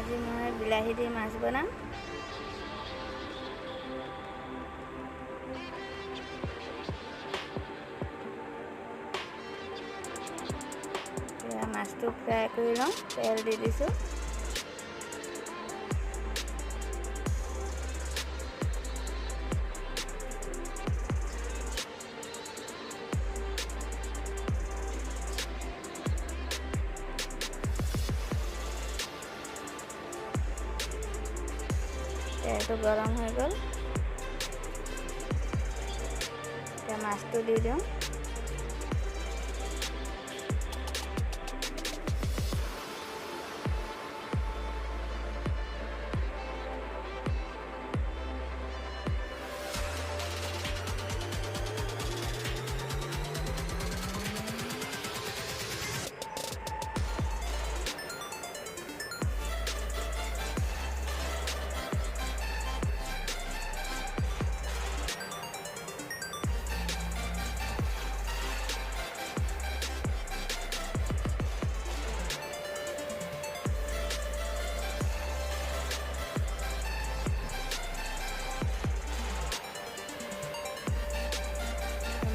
আজি মই বিলাহী দি মাছ বনাম। এতিয়া মাছটো ফ্ৰাই কৰি লওঁ, তেল দি দিছোঁ। তেলটো গৰম হৈ গ'ল, এতিয়া মাছটো দি দিওঁ।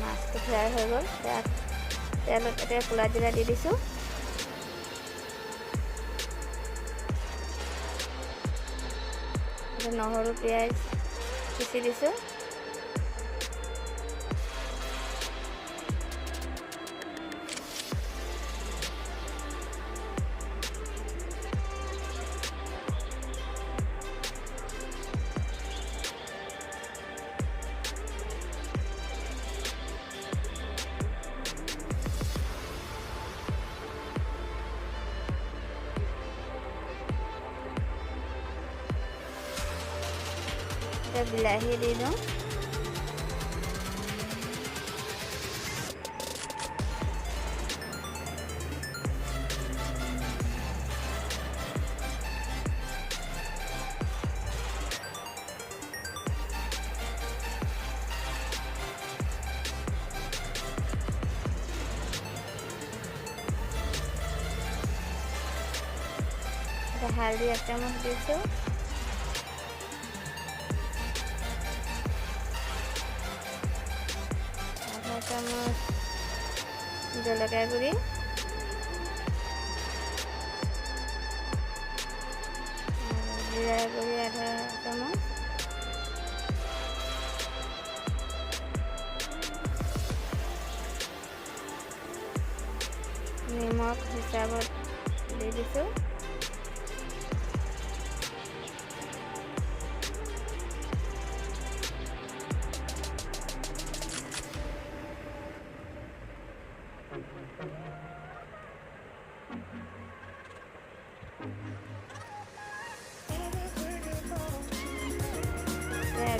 মাছটো ফ্ৰাই হৈ গ'ল, তেলত এতিয়া ক'লা জিৰা দি দিছোঁ। নহৰু পিঁয়াজ পিচি দিছোঁ। এতিয়া বিলাহী দি দিওঁ। এতিয়া হালধি 1 চামুচ দিছোঁ। আধা চামুচ জলকীয়া গুড়ি, জিৰা গুড়ি আধা চামুচ, নিমখ হিচাপত দি দিছোঁ।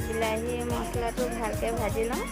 বিলাহী মছলাটো ভালকৈ ভাজি লওঁ।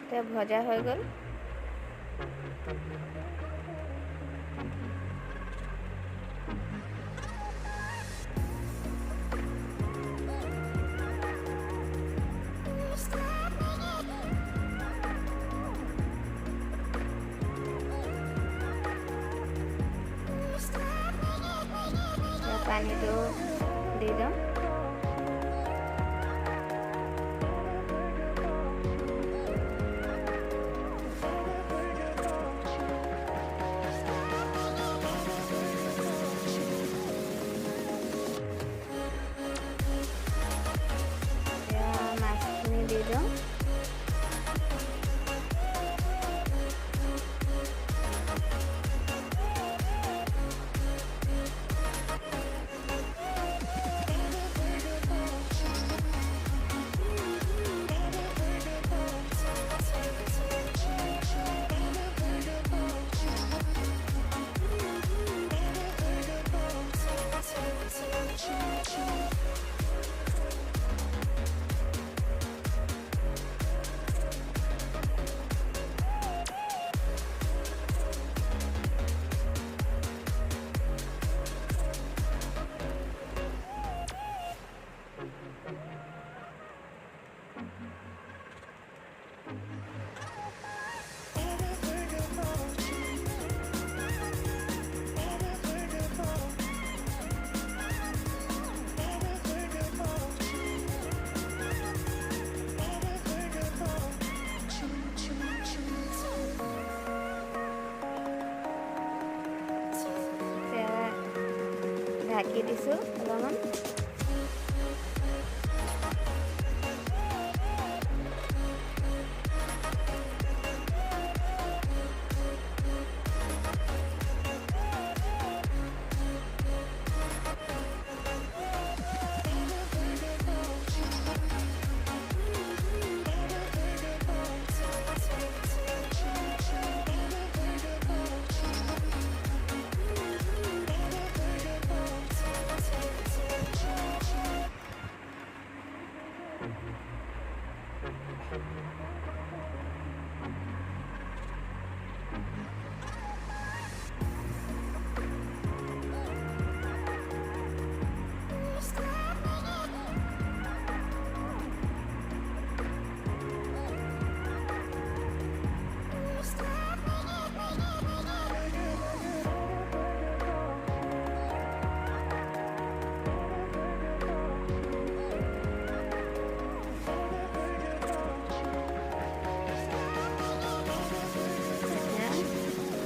এতিয়া ভজা হৈ গ'ল। পানীটো দি দিওঁ। মাছখিনি দি দিওঁ। ঢাকি দিছোঁ অলপমান।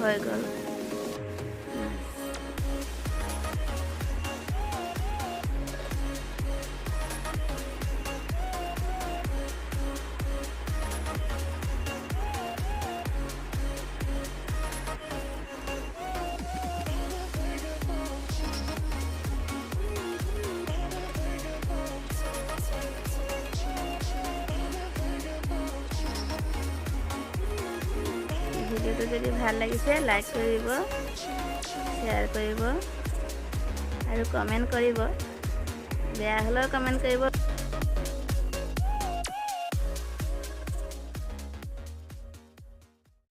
হৈ গ'ল। ভিডিওটো যদি ভাল লাগিছে লাইক কৰিব, শ্বেয়াৰ কৰিব আৰু কমেণ্ট কৰিব। বেয়া হ'লেও কমেণ্ট কৰিব।